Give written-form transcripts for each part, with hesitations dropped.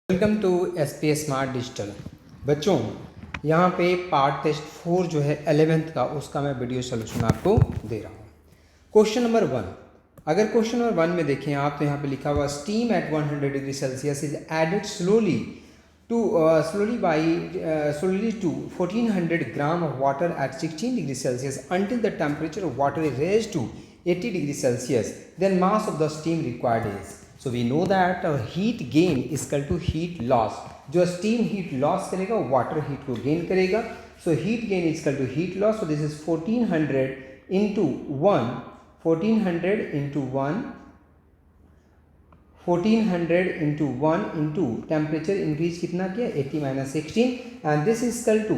Welcome to SP smart digital. बच्चों, यहाँ पे पार्ट टेस्ट 4 जो है 11th का, उसका मैं वीडियो सोल्यूशन आपको दे रहा हूँ। क्वेश्चन नंबर 1, अगर क्वेश्चन नंबर 1 में देखें आप तो यहाँ पे लिखा हुआ steam at 100 degree Celsius is added slowly to 1400 gram of water at 16 degree Celsius until the temperature of water is raised to 80 degree Celsius, then mass of the steam required is. So we know that heat gain is equal to heat loss. जो steam heat loss करेगा वो water heat को gain करेगा. So heat gain is equal to heat loss. So this is 1400 into 1, 1400 into 1, 1400 into 1 into temperature increase कितना किया 80 minus 16 and this is equal to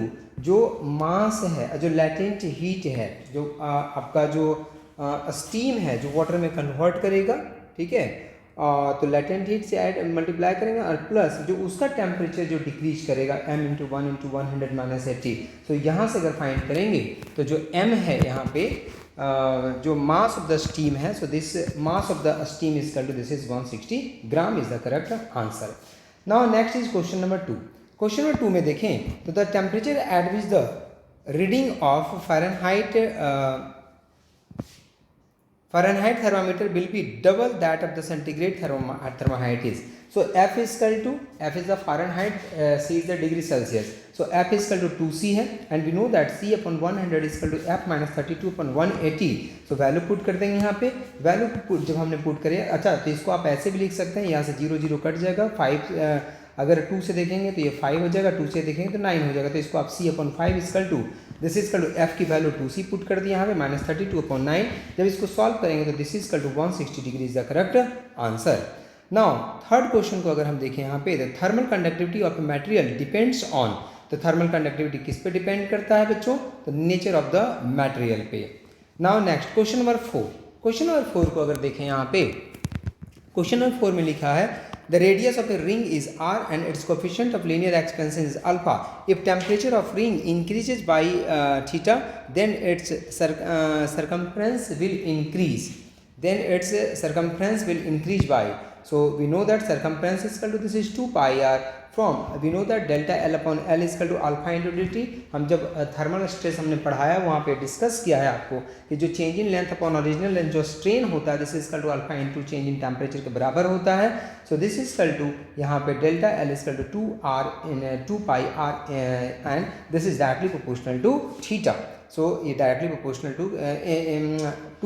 जो mass है, जो लेटेंट हीट है, जो आपका जो स्टीम है जो वाटर में कन्वर्ट करेगा, ठीक है, तो लेटेंट हीट से ऐड मल्टीप्लाई करेंगे और प्लस जो उसका टेम्परेचर जो डिक्रीज करेगा m इंटू 1 इंटू 100 माइनस 80। तो यहाँ से अगर फाइंड करेंगे तो जो m है यहाँ पे जो मास ऑफ द स्टीम है, so this mass of the steam is equal to this is 160 gram is the correct answer. Now next is question number 2। Question number 2 में देखें तो the temperature at which the reading of Fahrenheit thermometer will be double that of the centigrade thermometer is. So F is equal to, F is the Fahrenheit, C is the degree Celsius. So F is equal to 2C है and we know that C upon 100 is equal to F minus 32 upon 180. So value put कर देंगे यहाँ पे। Value जब हमने put करें, अच्छा तो इसको आप ऐसे भी लिख सकते हैं, यहाँ से 0 0 कट जाएगा, 5 अगर 2 से देखेंगे तो ये 5 हो जाएगा, 2 से देखेंगे तो 9 हो जाएगा। तो इसको आप C upon 5 equal to this is equal to F की वैल्यू 2C पुट कर दी यहाँ पे माइनस 32 अपॉन 9। जब इसको सॉल्व करेंगे तो this is equal to 160 degree is the correct answer. Now third question को अगर हम देखें यहाँ पे, the thermal conductivity of a material depends on, तो थर्मल कंडक्टिविटी किस पे डिपेंड करता है बच्चों, तो नेचर ऑफ द मटेरियल पे। Now next question number 4। Question number 4 को अगर देखें यहाँ पे, क्वेश्चन नंबर 4 में लिखा है the radius of a ring is r and its coefficient of linear expansion is alpha. If temperature of ring increases by theta, then its circumference will increase. Then its circumference will increase by. So we know that circumference is equal to this is 2 pi r. From we know that delta L upon L is equal to alpha into dt. हम जब thermal stress हमने पढ़ाया वहाँ पे discuss किया है आपको कि जो change in length upon original length जो स्ट्रेन होता है this is equal to alpha into change in temperature के बराबर होता है। So this is equal to यहाँ पे delta L is equal to 2 pi r and this is directly proportional to theta. So ये directly proportional to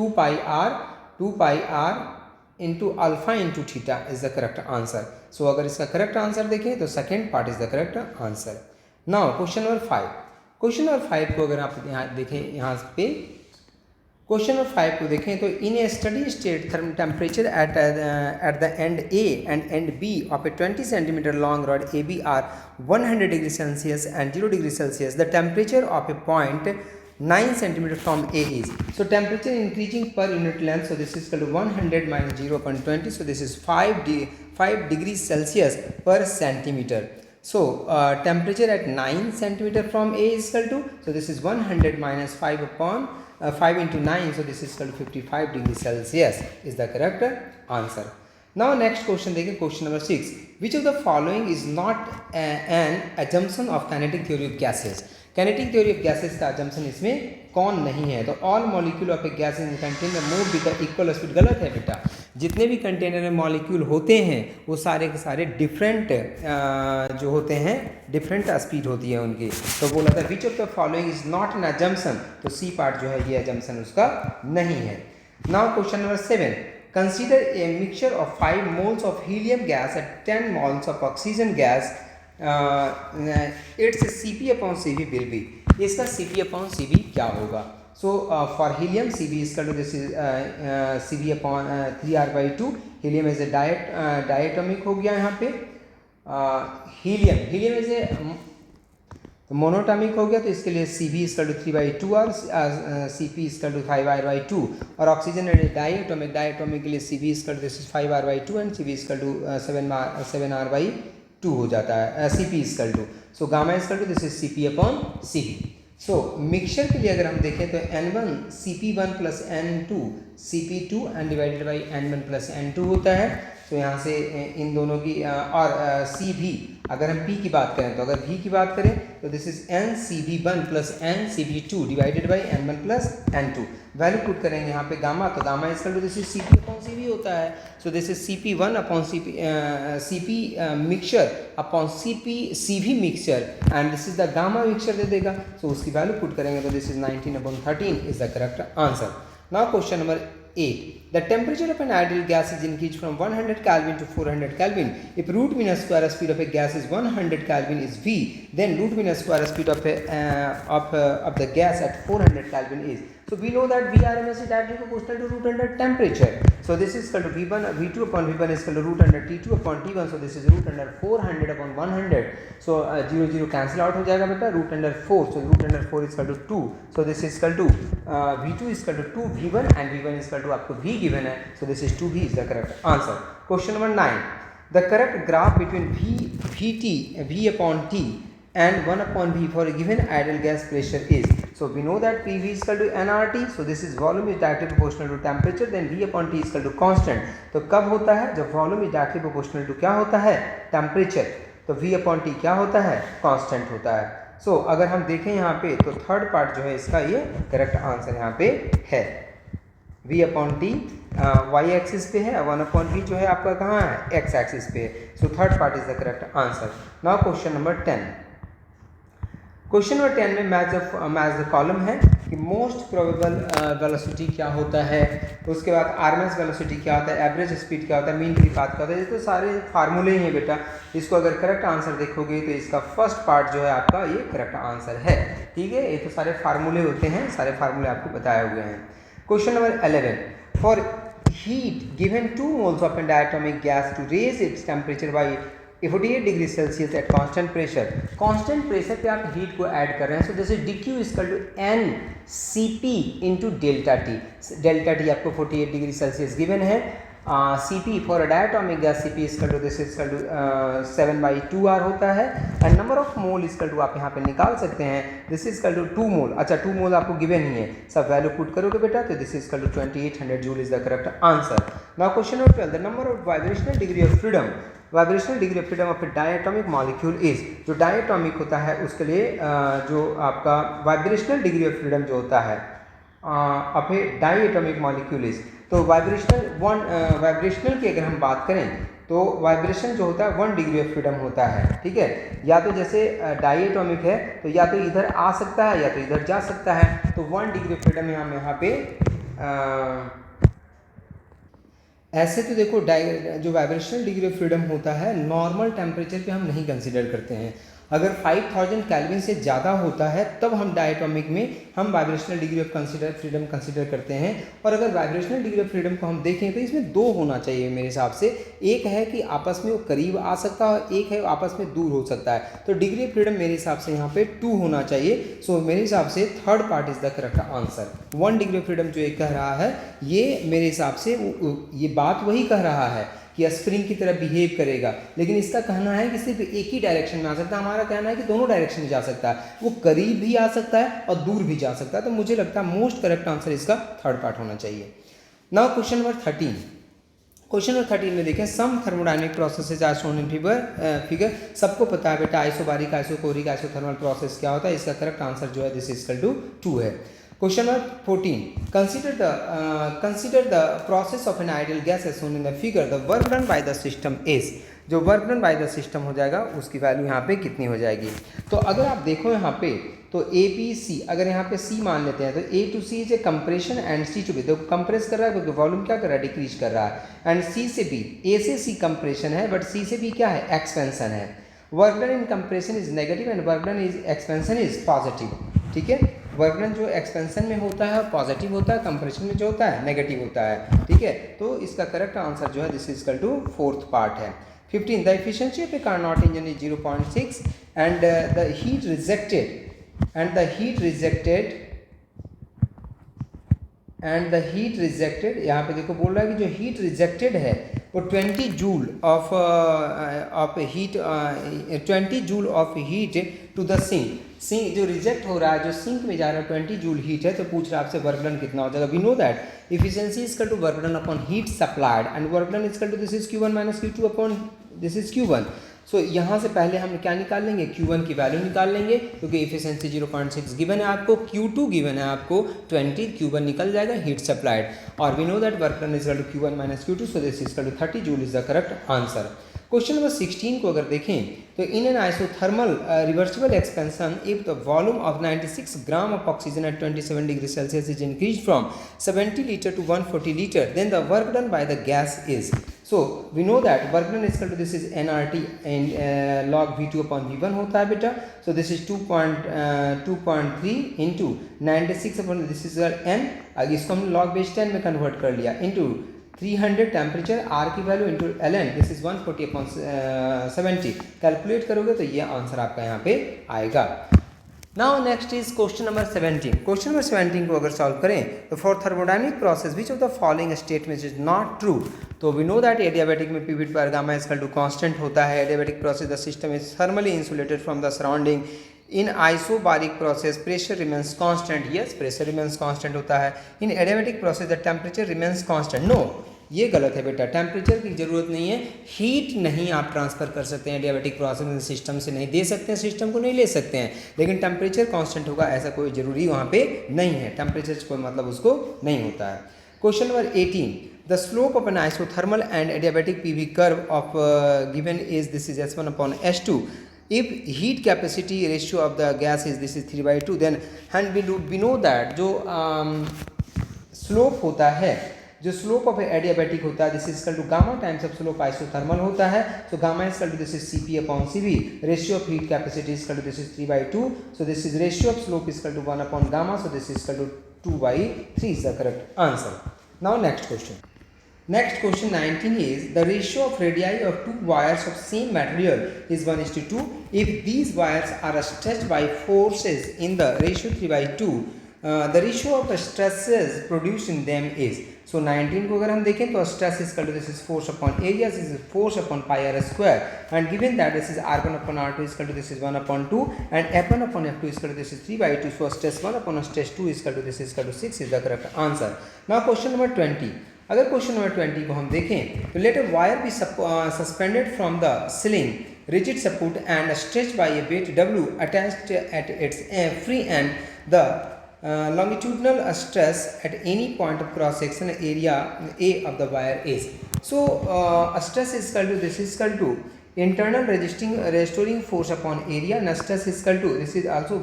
2 pi r into alpha into theta is the correct answer. So अगर इसका correct answer देखें तो second part is the correct answer. Now question number 5। Question number 5 को अगर आप यहाँ देखें, यहाँ पे क्वेश्चन नंबर 5 को देखें तो in a steady state temperature at the end A and end B of a 20 centimetre long rod A B are 100 degree Celsius and 0 degree Celsius, the temperature of a point 9 centimeter from A is. So temperature increasing per unit length. So this is equal to 100 minus 0.20. So this is 5 degrees Celsius per centimeter. So temperature at 9 centimeter from A is equal to. So this is 100 minus 5 upon 5 into 9. So this is equal to 55 degrees Celsius is the correct answer. Now next question देखिए, question number 6. Which of the following is not an assumption of kinetic theory of gases? Kinetic theory of gases का assumption इसमें कौन नहीं है? तो all molecule of a gas in container move with the equal speed। गलत है बेटा, जितने भी कंटेनर में मॉलिक्यूल होते हैं वो सारे के सारे डिफरेंट जो होते हैं डिफरेंट स्पीड होती है उनकी। तो बोला था विच of the following is not an assumption, तो सी पार्ट जो है ये assumption उसका नहीं है। Now question number 7। Consider a mixture of 5 moles of helium gas and 10 moles of oxygen gas. Its Cp upon Cv will be. इसका Cp upon Cv क्या होगा? So for helium Cv is equal to this is Cv upon 3r/2. Helium is a diatomic हो गया यहाँ पे। helium is a monoatomic हो गया, तो इसके लिए Cv equal to 3/2r, Cp equal to 5r/2 और ऑक्सीजन डायटोमिक के लिए Cv equal to this is 5r/2 and Cv equal to 7r/2 हो जाता है Cp equal to. So gamma equal to this is Cp upon Cv। So mixture के लिए अगर हम देखें तो N1 Cp1 plus N2 Cp2 and divided by N1 plus N2 होता है। सो यहाँ से इन दोनों की और सी भी, अगर हम पी की बात करें तो अगर भी की बात करें तो this is n C V one plus n C V two divided by n one plus n two. Value put करेंगे यहाँ पे गामा, तो gamma is equal to this is C P upon C V होता है। So this is C P one upon C P mixture upon C P C V mixture and this is the gamma mixture दे देगा। सो उसकी value put करेंगे तो this is 19/13 is the correct answer. Now question number 8. The temperature of an ideal gas is increased from 100 Kelvin to 400 Kelvin. If root mean square speed of a gas is 100 Kelvin is V, then root mean square speed of the gas at 400 Kelvin is. So we know that Vrms is directly proportional to root under temperature. So this is equal to V1 V2 upon V1 is equal to root under T2 upon T1. So this is root under 400 upon 100. So 0 0 cancel out हो जाएगा बेटा, root under 4. So root under 4 is equal to 2. So this is equal to V2 is equal to 2 V1 and V1 is equal to आपको V given है. So this is 2V is the correct answer. Question number 9. The correct graph between V upon T and 1 upon V for a given ideal gas pressure is. So we know that PV is equal to nRT. So this is volume is directly proportional to temperature. Then V upon T is equal to constant. तो कब होता है? जब volume is directly proportional to क्या होता है? Temperature. तो V upon T क्या होता है? Constant होता है. So अगर हम देखें यहाँ पे तो थर्ड पार्ट जो है इसका ये करेक्ट आंसर यहाँ पे है। V upon T Y axis पे है, 1 अपॉन वी जो है आपका कहाँ है? एक्स एक्सिस पे है। So third part is the correct answer. Now question number 10। Question number 10 में मैच द कॉलम है कि मोस्ट प्रोबेबल वेलोसिटी क्या होता है, तो उसके बाद आरएमएस वेलोसिटी क्या होता है, एवरेज स्पीड क्या होता है, मीन फ्री पाथ क्या होता है। ये तो सारे फार्मूले ही हैं बेटा। इसको अगर करेक्ट आंसर देखोगे तो इसका फर्स्ट पार्ट जो है आपका ये करेक्ट आंसर है। ठीक है, ये तो सारे फार्मूले होते हैं, सारे फार्मूले आपको बताए हुए हैं। Question number 11. For heat given 2 moles of a diatomic gas to raise its temperature by 48 degree Celsius at constant pressure. Constant pressure पे आप हीट को ऐड कर रहे हैं। So this is dq equal to n cp into delta T. Delta T आपको 48 degree Celsius given है। Cp for a diatomic gas Cp equal to this equal to 7/2R होता है and number of mole equal to आप यहाँ पे निकाल सकते हैं। दिस इज इक्वल टू 2 मोल। अच्छा 2 मोल आपको गिवन ही है, सब वैल्यू पुट करोगे बेटा तो this is equal to 2800 joule is the correct answer. Now question number 12। The number of vibrational degree of freedom, vibrational degree of freedom of a diatomic molecule is. जो diatomic होता है उसके लिए जो आपका वाइब्रेशनल डिग्री ऑफ फ्रीडम जो होता है of a diatomic molecule is. तो वाइब्रेशनल की अगर हम बात करें तो वाइब्रेशन जो होता है 1 डिग्री ऑफ फ्रीडम होता है। ठीक है, या तो जैसे डायटोमिक है तो या तो इधर आ सकता है या तो इधर जा सकता है। तो 1 डिग्री ऑफ फ्रीडम यहाँ पे ऐसे तो देखो जो वाइब्रेशनल डिग्री ऑफ फ्रीडम होता है नॉर्मल टेम्परेचर पे हम नहीं कंसिडर करते हैं। अगर 5000 केल्विन से ज़्यादा होता है तब हम डायटोमिक में हम vibrational degree of freedom consider करते हैं। और अगर वाइब्रेशनल डिग्री ऑफ फ्रीडम को हम देखें तो इसमें 2 होना चाहिए मेरे हिसाब से। एक है कि आपस में वो करीब आ सकता है और एक है आपस में दूर हो सकता है। तो डिग्री ऑफ फ्रीडम मेरे हिसाब से यहाँ पे 2 होना चाहिए। सो मेरे हिसाब से third part is the correct answer. 1 degree of freedom जो एक कह रहा है ये मेरे हिसाब से ये बात वही कह रहा है कि स्प्रिंग की तरह बिहेव करेगा, लेकिन इसका कहना है कि सिर्फ एक ही डायरेक्शन में आ सकता है। हमारा कहना है कि दोनों डायरेक्शन में जा सकता है, वो करीब भी आ सकता है और दूर भी जा सकता है। तो मुझे लगता है मोस्ट करेक्ट आंसर इसका थर्ड पार्ट होना चाहिए। Now question number 13। Question number 13 में देखें some thermodynamic processes are shown in figure. सबको पता है बेटा आइसोबारिक, आइसोकोरिक, आइसोथर्मल प्रोसेस क्या होता है। इसका करेक्ट आंसर जो है दिस इज इक्वल टू 2 है। Question number 14. Consider the process of an ideal gas as shown in the figure. The work done by the system is. जो work done by the system हो जाएगा उसकी value यहाँ पे कितनी हो जाएगी। तो अगर आप देखो यहाँ पे तो ए बी सी, अगर यहाँ पे सी मान लेते हैं तो A to C is a compression and C to B. तो कंप्रेस कर रहा है क्योंकि वॉल्यूम क्या कर रहा है, डिक्रीज कर रहा है। एंड सी से बी, ए से सी कंप्रेशन है बट सी से बी क्या है, एक्सपेंशन है। Work done in compression is negative and work done is expansion is positive. ठीक है, वर्क डन जो एक्सपेंशन में होता है पॉजिटिव होता है, कंप्रेशन में जो होता है नेगेटिव होता है। ठीक है, तो इसका करेक्ट आंसर जो है this is equal to fourth part है। 15. The efficiency of a Carnot engine is 0.6 and the heat rejected यहाँ पे देखो बोल रहा है कि जो हीट रिजेक्टेड है और 20 joule of heat 20 joule of heat to the sink जो रिजेक्ट हो रहा है, जो सिंक में जा रहा है 20 जूल हीट है, तो पूछ रहा है आपसे वर्क डन कितना हो जाएगा। We know that efficiency is equal to work done upon heat supplied and work done is equal to this is Q1 minus Q2 upon this is Q1। So यहाँ से पहले हम क्या निकाल लेंगे, Q1 की वैल्यू निकाल लेंगे क्योंकि इफिशिएंसी 0.6 गिवन है आपको, Q2 गिवन है आपको 20, Q1 निकल जाएगा हीट सप्लाइड, और we know that work done is equal to Q1 minus Q2, so this is equal to 30 joule is the correct answer. Question number 16 को अगर देखें तो in an isothermal reversible expansion if the volume of 96 gram of oxygen at 27 degree Celsius is increase from 70 litre to 140 litre then the work done by the gas is. So we know that work done is equal to this is nRT and log V2 upon V1 होता है बेटा। So this is 2.3 into 96 upon this is n, अगर इसको हम log base 10 में convert कर लिया into 300 temperature R की value into ln this is 140 upon 70, calculate करोगे तो ये आंसर आपका यहाँ पे आएगा। Now next is question number 17। Question number 17 को अगर सॉल्व करें तो for thermodynamic process which of the following statement is not true. तो वी नो दैट एडियाबैटिक में पीवी पर gamma is equal to constant होता है। Adiabatic process the system is thermally insulated from the surrounding. In isobaric process pressure remains constant, yes pressure remains constant होता है। In adiabatic process the temperature remains constant, no ये गलत है बेटा, temperature की जरूरत नहीं है, हीट नहीं आप ट्रांसफर कर सकते हैं एडियाबैटिक प्रोसेस में, सिस्टम से नहीं दे सकते हैं, सिस्टम को नहीं ले सकते हैं, लेकिन टेम्परेचर कांस्टेंट होगा ऐसा कोई जरूरी वहाँ पे नहीं है, टेम्परेचर से कोई मतलब उसको नहीं होता है। Question number 18, the slope of N isothermal and adiabatic PV curve of given is this is S1 upon S2। if heat capacity ratio of the gas is this is 3/2 then and we know that जो slope होता है, जो slope of adiabatic होता है this is equal to gamma times of slope isothermal होता है। So gamma is equal to this is Cp upon Cv, ratio of heat capacity is equal to this is 3/2, so this is ratio of slope is equal to 1 upon gamma, so this is equal to 2/3 is the correct answer. Now next question. Next question 19 is the ratio of radii of two wires of same material is 1:2. If these wires are stretched by forces in the ratio 3/2, the ratio of stresses produced in them is। So 19 को अगर हम देखें तो stress is equal to this is force upon area, this is force upon pi r square, and given that this is r1 upon r2 is equal to this is 1 upon 2 and f1 upon f2 is equal to this is 3/2, so stress 1 upon stress 2 is equal to this is equal to 6 is the correct answer। Now question number 20, अगर question number 20 को हम देखें तो let a wire be suspended from the ceiling rigid support and stretch by a weight W attached at its free end the longitudinal stress at any point of cross section area A of the wire is। So stress is equal to this is equal to internal restoring force upon area and stress is equal to this is also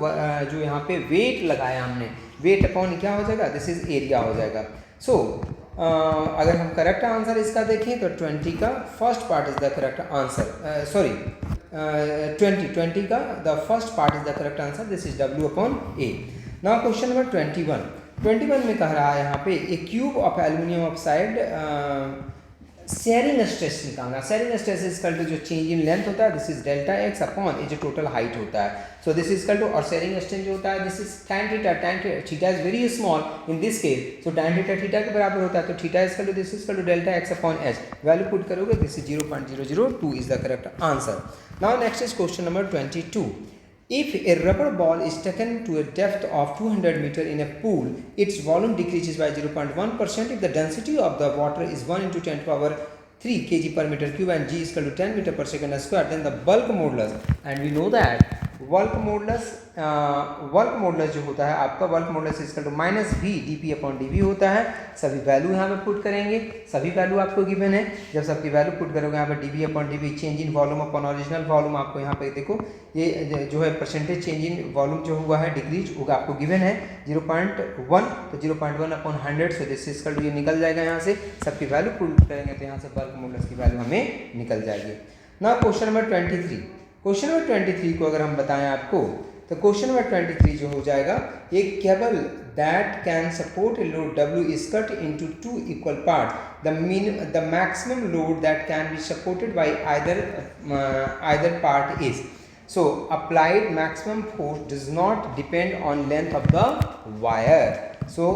जो यहाँ पे weight लगाया हमने, weight upon क्या हो जाएगा this is area हो जाएगा। सो अगर हम करेक्ट आंसर इसका देखें तो 20 का first part is the correct answer, sorry 20 का the first part is the correct answer, this is W upon A। Now question number 21 में कह रहा है यहाँ पे a cube of aluminium oxide shearing stress निकालना। Shearing stress is equal to जो change in length होता है this is delta x upon ये जो टोटल हाइट होता है, so this is equal to, और शेयरिंग स्ट्रेस जो होता है this is tan theta is very small in this case, so tan theta के बराबर होता है, तो theta is equal to this is equal to delta x upon h, value put करोगे this is 0.002 is the correct answer. Now next is question number 22, if a rubber ball is taken to a depth of 200 meter in a pool, its volume decreases by 0.1% if the density of the water is 1 into 10 to power 3 kg per meter cube and g is equal to 10 meter per second square, then the bulk modulus, and we know that work modulus जो होता है आपका work modulus is equal to minus v dp upon dv होता है। सभी value यहाँ पे put करेंगे, सभी वैल्यू आपको गिवन है, जब सबकी वैल्यू पुट करोगे यहाँ पे dv upon dv change in volume upon original volume, आपको यहाँ पे देखो ये जो है परसेंटेज चेंज इन वॉल्यूम जो हुआ है डिक्रीज होगा आपको गिवन है 0.1, तो 0.1 upon 100, so this is equal to ये निकल जाएगा यहाँ से, सबकी वैल्यू पुट करेंगे तो यहाँ से वर्क मॉडुलस की वैल्यू हमें निकल जाएगी। ना क्वेश्चन नंबर 23, क्वेश्चन नंबर 23 को अगर हम बताएं आपको तो क्वेश्चन नंबर 23 जो हो जाएगा, एक cable that can support a load W is cut into 2 equal part, the maximum load that can be supported by either part is. So applied maximum force does not depend on length of the wire. So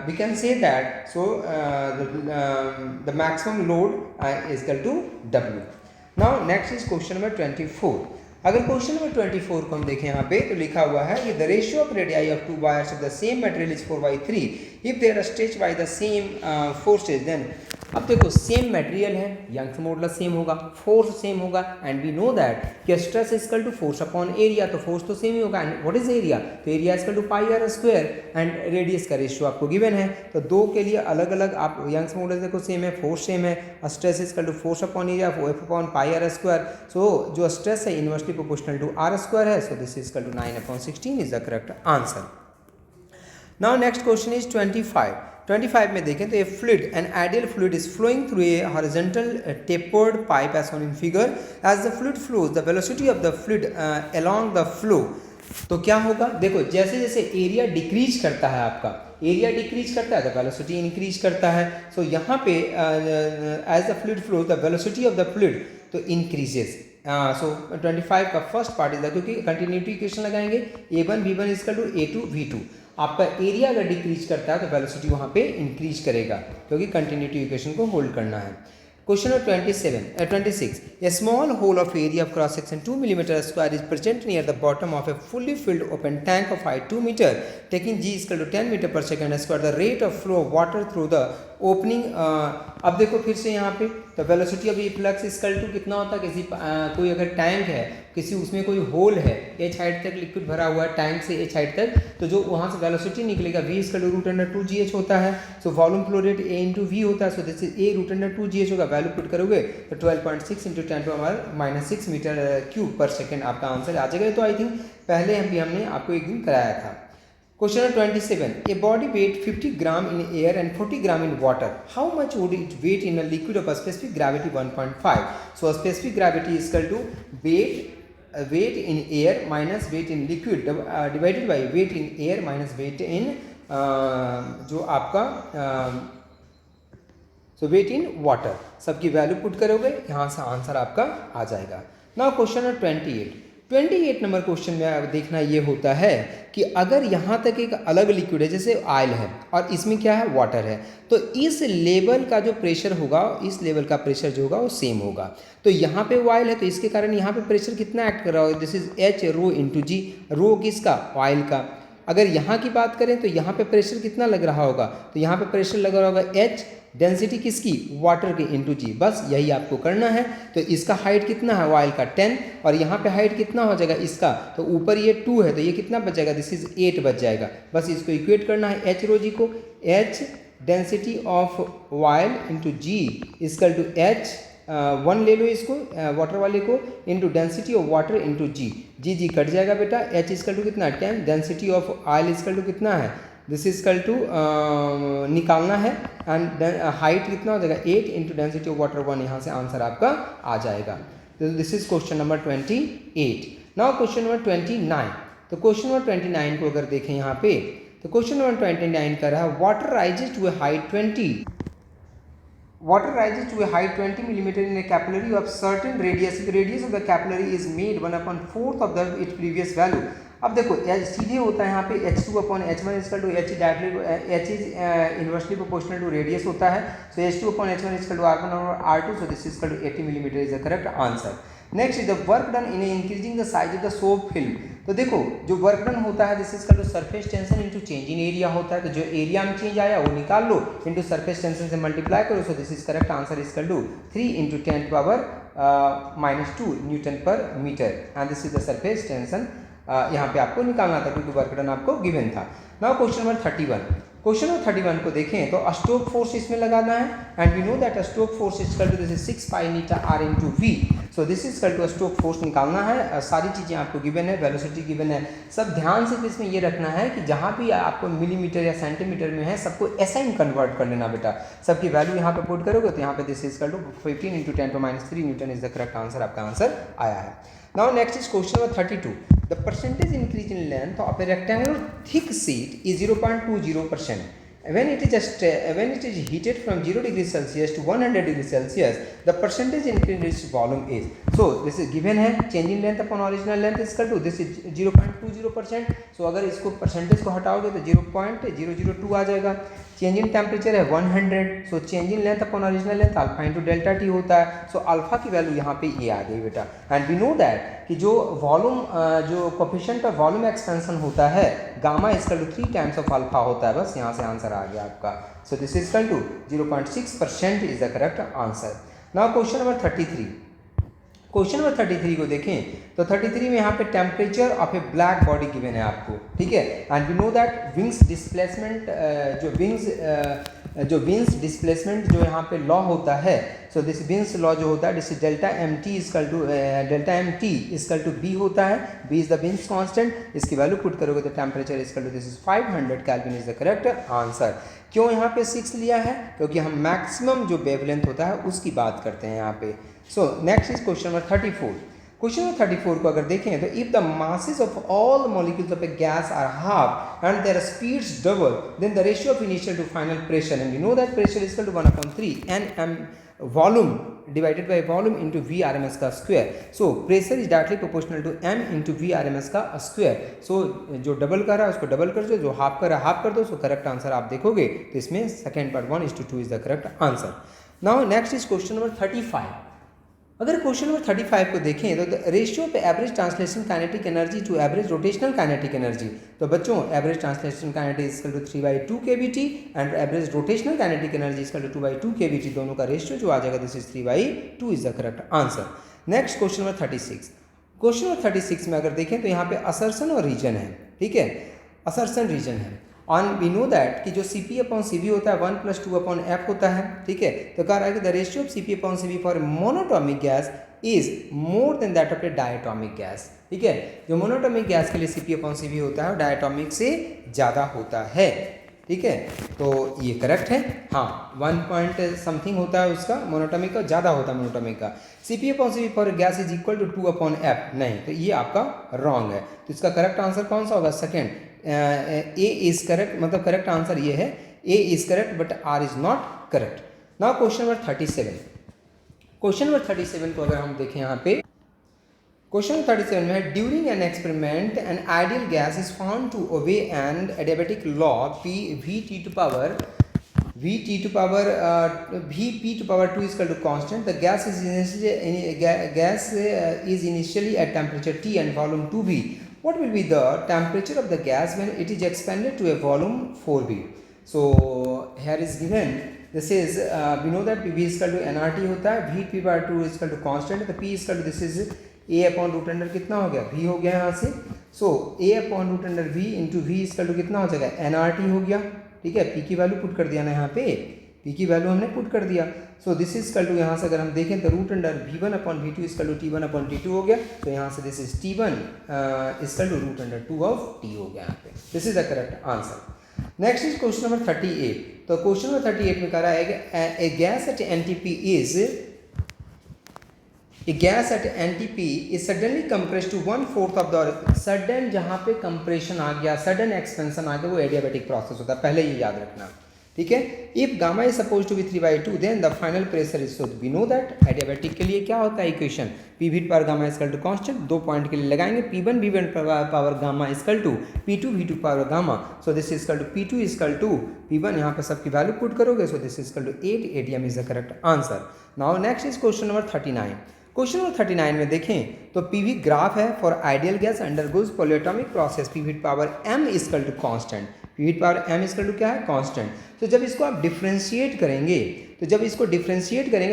we can say that, so the maximum load is equal to W. Now next is question number 24. अगर question number 24 को हम देखें यहाँ पे तो लिखा हुआ है कि the ratio of radii of two wires of the same material is 4/3 if they are stretched by the same forces then. अब देखो सेम मटेरियल है, यंग्स मॉडुलस सेम होगा, फोर्स सेम होगा, एंड वी नो दैट कि stress is equal to force upon area, तो force तो same ही होगा। And what is area? तो area is equal to pi r square and radius का ratio आपको गिवन है। तो दो के लिए अलग अलग आप यंग्स मॉडुलस देखो सेम है, फोर्स सेम है, stress is equal to force upon area F upon pi r square. So जो स्ट्रेस है inversely proportional to r square है, so this is equal to 9/16 is the correct answer. Now next question is 25 में देखें तो a fluid an ideal fluid is flowing through a horizontal tapered pipe as shown in figure as the fluid flows the velocity of the fluid along the flow. तो क्या होगा? देखो जैसे जैसे area decrease करता है, आपका एरिया डिक्रीज करता है तो वेलोसिटी इंक्रीज करता है। सो यहाँ पे as the fluid flows the velocity of the fluid तो इंक्रीजेस। सो 25 का फर्स्ट पार्ट इज द, क्योंकि कंटिन्यूटी इक्वेशन लगाएंगे A1 V1 is equal to A2 V2। आपका एरिया अगर डिक्रीज करता है तो वेलोसिटी वहाँ पे इंक्रीज करेगा, क्योंकि कंटिन्यूटी इक्वेशन को होल्ड करना है। Question number 26 a small hole of area of cross section 2 millimetre square is present near the bottom of a fully filled open tank of height 2 metre taking G equal to 10 metre पर second square the rate of flow of water through the opening. अब देखो फिर से यहाँ पे तो velocity of flux equal to कितना होता है? किसी कोई अगर टैंक है, किसी उसमें कोई होल है, h हाइट तक लिक्विड भरा हुआ है टैंक से h हाइट तक, तो जो वहाँ से वेलोसिटी निकलेगा V इक्वल टू √2gh होता है। So volume flow rate A into V होता है। So this is A √2gh होगा। वैल्यू पुट करोगे तो 12.6 इंटू 10⁻⁻6 मीटर क्यूब पर सेकेंड आपका आंसर आ जाएगा। तो आई थिंक पहले हमने आपको एक दिन कराया था। Question number 27. A body weight 50 gram in air and 40 gram in water. How much would it weight in a liquid of a specific gravity 1.5? So a specific gravity is equal to weight in air minus weight in liquid divided by weight in air minus weight in जो आपका so weight in water। सबकी value put करोगे, यहाँ से answer आपका आ जाएगा। Now question number 28 number question में देखना ये होता है कि अगर यहाँ तक एक अलग लिक्विड है, जैसे ऑयल है और इसमें क्या है? वाटर है, तो इस लेवल का जो प्रेशर होगा, इस लेवल का प्रेशर जो होगा वो सेम होगा। तो यहाँ पे ऑयल है तो इसके कारण यहाँ पे प्रेशर कितना एक्ट कर रहा होगा? This is H rho into G। Rho किसका? ऑयल का। अगर यहाँ की बात करें तो यहाँ पे प्रेशर कितना लग रहा होगा? तो यहाँ पे प्रेशर लग रहा होगा H, डेंसिटी किसकी? वाटर की इंटू G। बस यही आपको करना है। तो इसका हाइट कितना है? ऑयल का 10, और यहाँ पे हाइट कितना हो जाएगा इसका? तो ऊपर ये 2 है तो ये कितना बच जाएगा? दिस इज 8 बच जाएगा। बस इसको इक्वेट करना है H रो G को। H density of oil into G equal to H 1 ले लो इसको वाटर वाले को into density of water into G cut जाएगा बेटा। H इक्वल टू कितना? 10। Density of oil equal to कितना है? दिस इज इक्वल टू निकालना है एंड हाइट कितना हो जाएगा? 8 इंटू डेंसिटी ऑफ वाटर 1। यहाँ से आंसर आपका आ जाएगा। तो this is question number 28। Now question number 29। तो क्वेश्चन नंबर 29 को अगर देखें यहाँ पे तो क्वेश्चन नंबर 29 कर रहा है water rises to a height 20 millimeter in a capillary of certain radius. If the radius of the capillary is made 1/4 of the its previous value. अब देखो सीधे होता है यहाँ पे H2/H1 equal to H is inversely proportional to radius होता है। So H2/H1 equal to R1/R2। So this is equal to 80 millimetre is the correct answer. Next is the work done in increasing the size of the soap film. तो देखो जो work done होता है this is equal to surface tension into change in area होता है। तो जो area में चेंज आया वो निकाल लो इनटू सरफेस टेंशन से मल्टीप्लाई करो। So this is correct answer is equal to 3 into 10⁻⁻2 newton पर metre and this is the surface tension. यहाँ पे आपको निकालना था क्योंकि वर्क डन आपको गिवन था। Now question number 31। Question number 31 को देखें तो स्ट्रोक फोर्स इसमें लगाना है and we know that stroke force is equal to this is 6 pi metre R into V। So this is equal to stroke force निकालना है। सारी चीज़ें आपको गिवन है, वेलोसिटी गिवन है। सब ध्यान से इसमें ये रखना है कि जहाँ भी आपको मिलीमीटर या सेंटीमीटर में है सबको ऐसा ही कन्वर्ट कर लेना बेटा। सबकी वैल्यू यहाँ पे पुट करोगे तो यहाँ पे this is equal to 15 into 10⁻³ newton is the correct answer. आपका आंसर आया है। Now next is question number 32। The percentage increase in length of a rectangular thick sheet is 0.20%. When it is heated from 0 degrees Celsius to 100 degrees Celsius, the percentage increase in its volume is. So this is given है, change in length upon original length is equal to this is 0.20%। So अगर इसको percentage को हटाओगे तो 0.002 आ जाएगा। Change in temperature है 100, सो change in length upon original length alpha into delta T होता है। So alpha की वैल्यू यहाँ पे ये आ गई बेटा। एंड वी नो दैट कि जो वॉल्यूम जो कोफिशिएंट ऑफ वॉल्यूम एक्सपेंशन होता है gamma equal to 3 times of alpha होता है। बस यहाँ से आंसर आ गया आपका। So this is equal to 0.6% is the correct answer. Now question number 33। Question number 33 को देखें तो 33 में यहाँ पे temperature of a black body given है आपको, ठीक है। And we know that wings displacement जो विंग्स डिस्प्लेसमेंट जो यहाँ पे लॉ होता है, सो दिस विंग्स लॉ जो होता है this delta M T equal to B होता है। B is the wings constant. इसकी वैल्यू पुट करोगे तो temperature equal to this is 500 kelvin is the correct answer. क्यों यहाँ पे 6 लिया है? क्योंकि हम मैक्सिमम जो वेवलेंथ होता है उसकी बात करते हैं यहाँ पे। So next is question number 34। Question number 34 को अगर देखें तो if the masses of all molecules of a gas are half and their speeds double, then the ratio of initial to final pressure, and we know that pressure is equal to 1/3 nm volume divided by volume into V RMS का square. So pressure is directly proportional to m into V RMS का square. So जो double कर रहा है उसको double कर दो, जो हाफ कर रहा है हाफ कर दो। सो करेक्ट आंसर आप देखोगे तो इसमें second part 1:2 is the correct answer. Now next is question number 35। अगर क्वेश्चन नंबर 35 को देखें तो रेशियो पे average translation kinetic energy to average rotational kinetic energy. तो बच्चों average translation kinetic is equal to 3/2 kBt and average rotational kinetic energy is equal to 2/2 kBt। दोनों का ratio जो आ जाएगा this is 3/2 is the correct answer. Next question number 36। Question number 36 में अगर देखें तो यहाँ पे असर्शन और रीजन है, ठीक है। असर्शन रीजन है ऑन वी नो दैट कि जो CP अपॉन CV होता है 1 + 2/F होता है, ठीक है। तो कह रहा है कि the ratio of CP upon CV for monoatomic gas is more than that of a diatomic gas, ठीक है। जो मोनोटॉमिक गैस के लिए CP अपॉन CV होता है डायटोमिक से ज़्यादा होता है, ठीक है। तो ये करेक्ट है। हाँ 1 पॉइंट समथिंग होता है उसका मोनोटॉमिक का, ज़्यादा होता है मोनोटॉमिक का। CP upon CV for gas is equal to 2/F, नहीं, तो ये आपका रॉन्ग है। तो इसका करेक्ट आंसर कौन सा होगा? सेकेंड A इज करेक्ट, मतलब करेक्ट आंसर ये है A is correct but R is not correct. Now question number 37। Question number 37 को अगर हम देखें यहाँ पे क्वेश्चन 37 में है during an experiment an ideal gas is found to obey an adiabatic law Vp to power 2 is equal to constant. The gas is initially at temperature T and volume 2V. What will be the temperature of the gas when it is expanded to a volume 4V? So here is given, this is we know that PV is equal to nRT होता है, Vp/2 is equal to constant, तो P is equal to this is A upon root under कितना हो गया? V हो गया यहाँ से। So A upon root under V into V is equal to कितना हो जाएगा? nRT हो गया, ठीक है। P की वैल्यू पुट कर दिया ना यहाँ पे, P की वैल्यू हमने पुट कर दिया। So this is equal to यहाँ से अगर हम देखें तो root under V1/V2 is equal to T1/T2 हो गया। तो यहाँ से this is T1 is equal to root under 2 of T हो गया यहाँ पे। This is the correct answer. Next is question number 38। तो क्वेश्चन नंबर 38 में कह रहा है कि a gas at NTP is suddenly compress to 1/4 of the sudden, जहाँ पे कंप्रेशन आ गया, सडन एक्सपेंशन आ गया, वो एडियाबेटिक प्रोसेस होता है, पहले ये याद रखना, ठीक है। If gamma is suppose to be 3/2 then the final pressure is, so we know that adiabatic के लिए क्या होता है equation, Pv power gamma is equal to constant, 2 point के लिए लगाएंगे P1 V1 power gamma is equal to P2 V2 power gamma. So this is equal to P2 is equal to P1, यहाँ पे सबकी वैल्यू पुट करोगे। So this is equal to 8 ATM is the correct answer. Now next is question number 39। Question number 39 में देखें तो PV graph है for ideal gas undergoes polyatomic process Pv power m is equal to constant. Pv power m is equal to क्या है? Constant. तो जब इसको आप डिफ्रेंशिएट करेंगे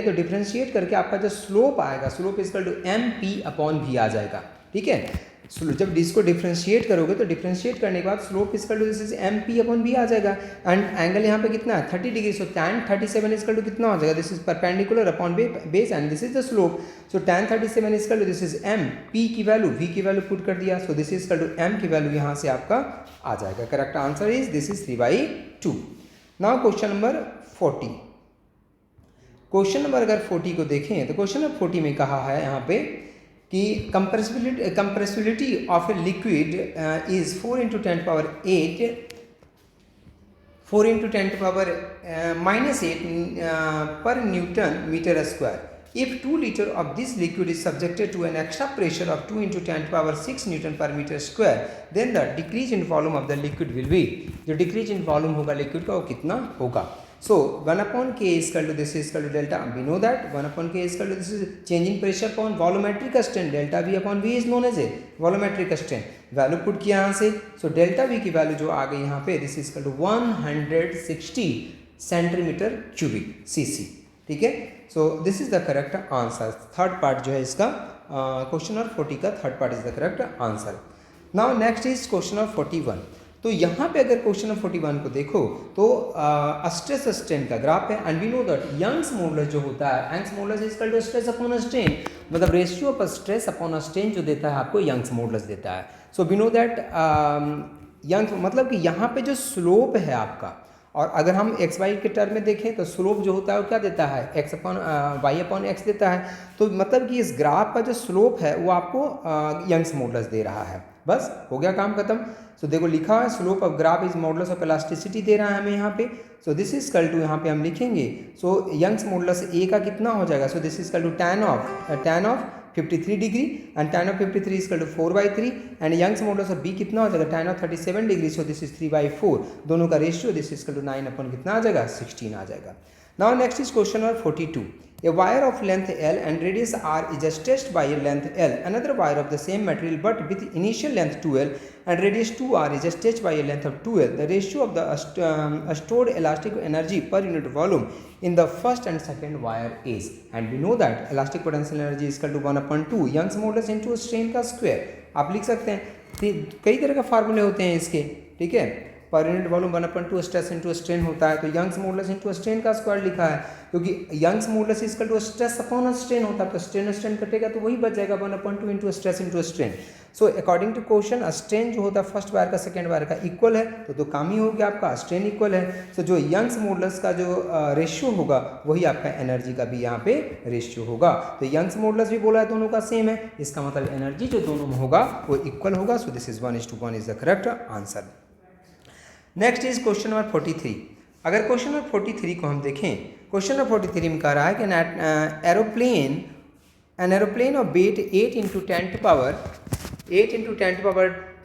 तो डिफ्रेंशिएट करके आपका जो स्लोप आएगा, slope is equal to MP/V आ जाएगा, ठीक है। जब इसको डिफ्रेंशिएट करोगे तो डिफ्रेंशिएट करने के बाद slope is equal to this is MP/V आ जाएगा। एंड एंगल यहाँ पे कितना है? 30 degree. So tan 37 is equal to कितना हो जाएगा? This is perpendicular upon base and this is the slope. So tan 37 is equal to this is m, P की वैल्यू V की वैल्यू पुट कर दिया। So this is equal to m की value यहाँ से आपका आ जाएगा। Correct answer is this is 3/2। Now question number 40। Question number अगर 40 को देखें तो क्वेश्चन नंबर 40 में कहा है यहाँ पे कि compressibility of a liquid is 4 × 10⁻⁸ -8 पर newton metre square. If 2 liter of this liquid is subjected to an extra pressure of 2 into 10 to power 6 Newton per meter square, then the decrease in volume of the liquid will be, जो decrease in volume होगा liquid का वो कितना होगा. So 1 upon K is equal to this is equal to delta. We know that 1 upon K is equal to this is change in pressure upon volumetric strain. Delta V upon V is known as a volumetric strain. Value put किया यहाँ से. So delta V की value जो आ गई यहाँ पे, this is equal to 160 centimetre cubic cc. ठीक है. So this is the correct answer. Third part जो है इसका क्वेश्चन नंबर 40 का third part is the correct answer. Now next is question number 41. तो यहाँ पे अगर क्वेश्चन नंबर 41 को देखो तो स्ट्रेस स्ट्रेन का ग्राफ है and we know that Young's modulus जो होता है, Young's modulus is equal to stress upon strain, मतलब ratio of stress upon strain जो देता है आपको यंग्स मॉडुलस देता है. So we know that Young's मतलब कि यहाँ पे जो स्लोप है आपका, और अगर हम एक्स वाई के टर्म में देखें तो स्लोप जो होता है वो क्या देता है, X upon Y upon X देता है. तो मतलब कि इस ग्राफ का जो स्लोप है वो आपको यंग्स मॉडुलस दे रहा है. बस हो गया काम खत्म. सो देखो लिखा है slope of graph is modulus of elasticity दे रहा है हमें यहाँ पे. So this is equal to यहाँ पे हम लिखेंगे. सो यंग्स मॉडुलस ए का कितना हो जाएगा. So this is equal to tan of 53 degree and tan of 53 is equal to 4/3 and Young's modulus of B कितना हो जाएगा, tan ऑफ 37 डिग्री. So this is 3/4. दोनों का ratio this is equal to 9 upon कितना आ जाएगा, 16 आ जाएगा. Now next is question number 42. A wire of length L and radius R is stretched by a length L. Another wire of the same material but with initial length 2L and radius 2R is stretched by a length of 2L. The ratio of the stored elastic energy per unit volume in the first and second wire is. And we know that elastic potential energy is equal to 1/2 Young's modulus into strain का square. आप लिख सकते हैं. कई तरह का फार्मूले होते हैं इसके. ठीक है. पर unit volume 1/2 stress into strain होता है. तो यंग्स मॉडुलस इंटू स्ट्रेन का स्क्वायर लिखा है क्योंकि Young's modulus is equal to stress upon strain होता है. तो स्ट्रेन स्ट्रेन कटेगा तो वही बच जाएगा 1/2 into stress into strain. So according to question strain जो होता है फर्स्ट वायर का सेकंड वायर का इक्वल है तो काम ही हो गया आपका, स्ट्रेन इक्वल है. सो जो यंग्स मॉडुलस का जो रेशियो होगा वही आपका एनर्जी का भी यहाँ पे रेशियो होगा. तो यंग्स मॉडुलस भी बोला है दोनों का सेम है, इसका मतलब एनर्जी जो दोनों में होगा वो इक्वल होगा. सो this is 1:1 is the correct answer. Next is question number 43. अगर क्वेश्चन नंबर 43 को हम देखें, क्वेश्चन नंबर 43 में कह रहा है कि an aeroplane of weight 8 into 10 to power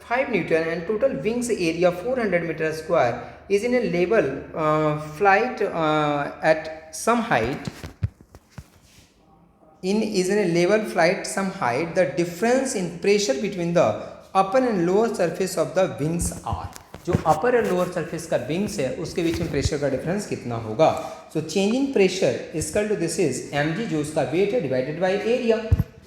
5 Newton and total wings area 400 meter square is in a level flight at some height. Some height. The difference in pressure between the upper and lower surface of the wings are. जो अपर और lower surface का wings है उसके बीच में pressure का difference कितना होगा. So change in pressure equal to this is mg जो उसका वेट है डिवाइडेड बाय एरिया,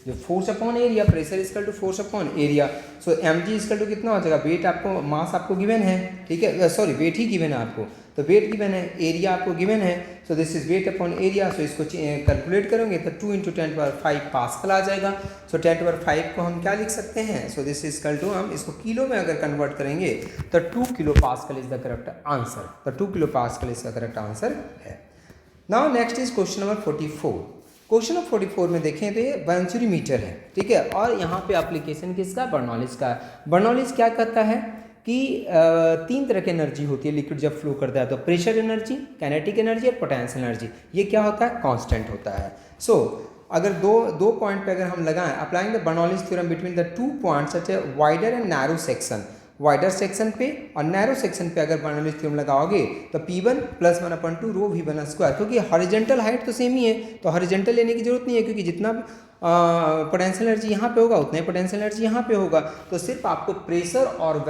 जो force upon area, pressure equal to force upon area. So mg equal to कितना हो जाएगा, वेट आपको मास आपको गिवन है. ठीक है, सॉरी वेट ही गिवन है आपको, तो वेट गिवन है, एरिया आपको गिवन है. So this is weight upon area. So इसको कैलकुलेट करेंगे तो 2 into 10⁵ पास्कल आ जाएगा. सो 10⁵ को हम क्या लिख सकते हैं. So this is equal to हम इसको किलो में अगर कन्वर्ट करेंगे तो 2 kilo pascal is the correct answer. तो 2 किलो पास्कल इसका करेक्ट आंसर है. Now next is question number 44. Question number 44 में देखें तो ये वेंचुरी मीटर है. ठीक है, और यहाँ पे एप्लीकेशन किसका, बर्नौलीज का. बर्नौलीज क्या कहता है कि 3 तरह की एनर्जी होती है लिक्विड जब फ्लो करता है. तो प्रेशर एनर्जी, काइनेटिक एनर्जी और पोटेंशियल एनर्जी. ये क्या होता है, कांस्टेंट होता है. सो अगर दो पॉइंट पे अगर हम लगाएं, applying the Bernoulli's theorem between the 2 points such a wider and narrow section, wider section पे और नैरो सेक्शन पे अगर बर्नौलीज थ्योरम लगाओगे तो P1 + 1/2 ρ V1 स्क्वायर, क्योंकि हॉरिजॉन्टल हाइट तो सेम ही है तो हॉरिजॉन्टल लेने की जरूरत नहीं है क्योंकि जितना पोटेंशियल एनर्जी यहाँ पे होगा उतना ही पोटेंशियल एनर्जी यहाँ पे होगा. तो सिर्फ आपको प्रेशर और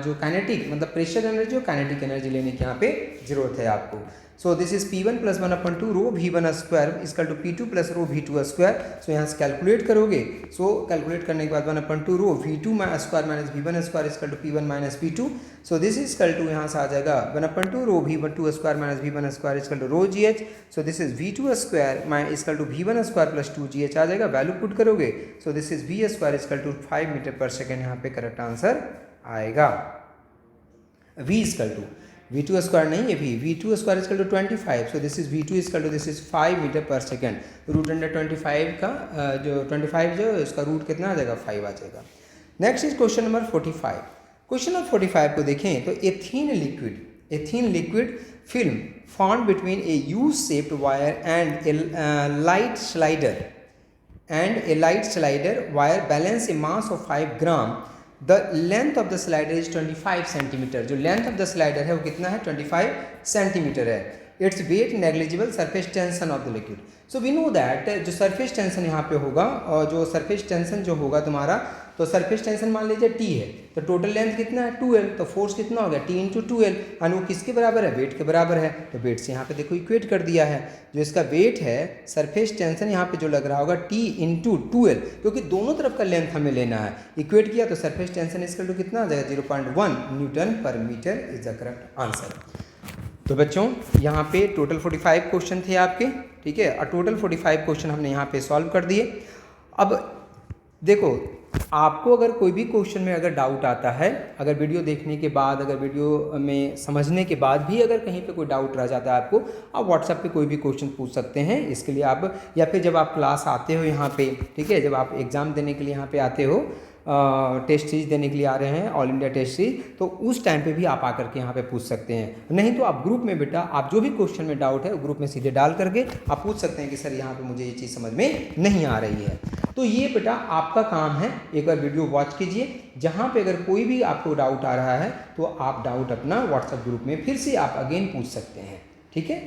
जो काइनेटिक मतलब प्रेशर एनर्जी और काइनेटिक एनर्जी लेने की यहाँ पे जरूरत है आपको. So this is P1 + 1/2 ρ V1 square equal to P2 + ρ V2 square. So यहाँ से कैलकुलेट करोगे. सो कैलकुलेट करने के बाद 1/2 ρ V2 square minus V1 square equal to P1 - P2. So this is equal to यहाँ से आ जाएगा 1/2 ρ V2 square minus V1 square equal to ρgh. So this is V2 square equal to V1 square plus 2gh आ जाएगा. Value put करोगे. So this is V square equal to 5 metre पर second यहाँ पे करेक्ट आंसर आएगा. V equal to V2 square नहीं है, V2 square equal to 25. So this is V2 equal to this is 5 metre पर second. √25 का जो 25 जो उसका रूट कितना आ जाएगा, 5 आ जाएगा. Next is question number 45. Question number 45 को देखें तो ethene liquid A thin liquid film formed between a U-shaped wire and a light slider wire balance a mass of 5 gram. The length of the slider is 25 centimetre. जो length of the slider है वो कितना है? 25 centimetre है. Its weight negligible surface tension of the liquid. So we know that जो surface tension यहाँ पे होगा, और जो सरफेस टेंशन जो होगा तुम्हारा, तो सरफेस टेंशन मान लीजिए T है, तो टोटल लेंथ कितना है? 2L. तो फोर्स कितना हो गया? T into 2L. और वो किसके बराबर है? वेट के बराबर है. तो वेट से यहाँ पे देखो इक्वेट कर दिया है. जो इसका वेट है, सरफेस टेंशन यहाँ पे जो लग रहा होगा T इंटू 2L, क्योंकि दोनों तरफ का लेंथ हमें लेना है. इक्वेट किया तो सरफेस टेंशन इसका टू कितना आ जाएगा? 0.1 न्यूटन पर metre is the correct answer. तो बच्चों यहाँ पे टोटल 45 क्वेश्चन थे आपके, ठीक है, और टोटल 45 क्वेश्चन हमने यहाँ पे सॉल्व कर दिए. अब देखो, आपको अगर कोई भी क्वेश्चन में अगर डाउट आता है, अगर वीडियो देखने के बाद, अगर वीडियो में समझने के बाद भी अगर कहीं पे कोई डाउट रह जाता है आपको, आप व्हाट्सएप पे कोई भी क्वेश्चन पूछ सकते हैं. इसके लिए आप, या फिर जब आप क्लास आते हो यहाँ पे, ठीक है, जब आप एग्ज़ाम देने के लिए यहाँ पे आते हो, टेस्ट सीरीज देने के लिए आ रहे हैं, ऑल इंडिया टेस्ट सीरीज, तो उस टाइम पे भी आप आकर के यहाँ पे पूछ सकते हैं. नहीं तो आप ग्रुप में बेटा, आप जो भी क्वेश्चन में डाउट है ग्रुप में सीधे डाल करके आप पूछ सकते हैं कि सर यहाँ पे मुझे ये चीज़ समझ में नहीं आ रही है. तो ये बेटा आपका काम है, एक बार वीडियो वॉच कीजिए. जहाँ पे अगर कोई भी आपको डाउट आ रहा है तो आप डाउट अपना व्हाट्सएप ग्रुप में फिर से आप अगेन पूछ सकते हैं. ठीक है.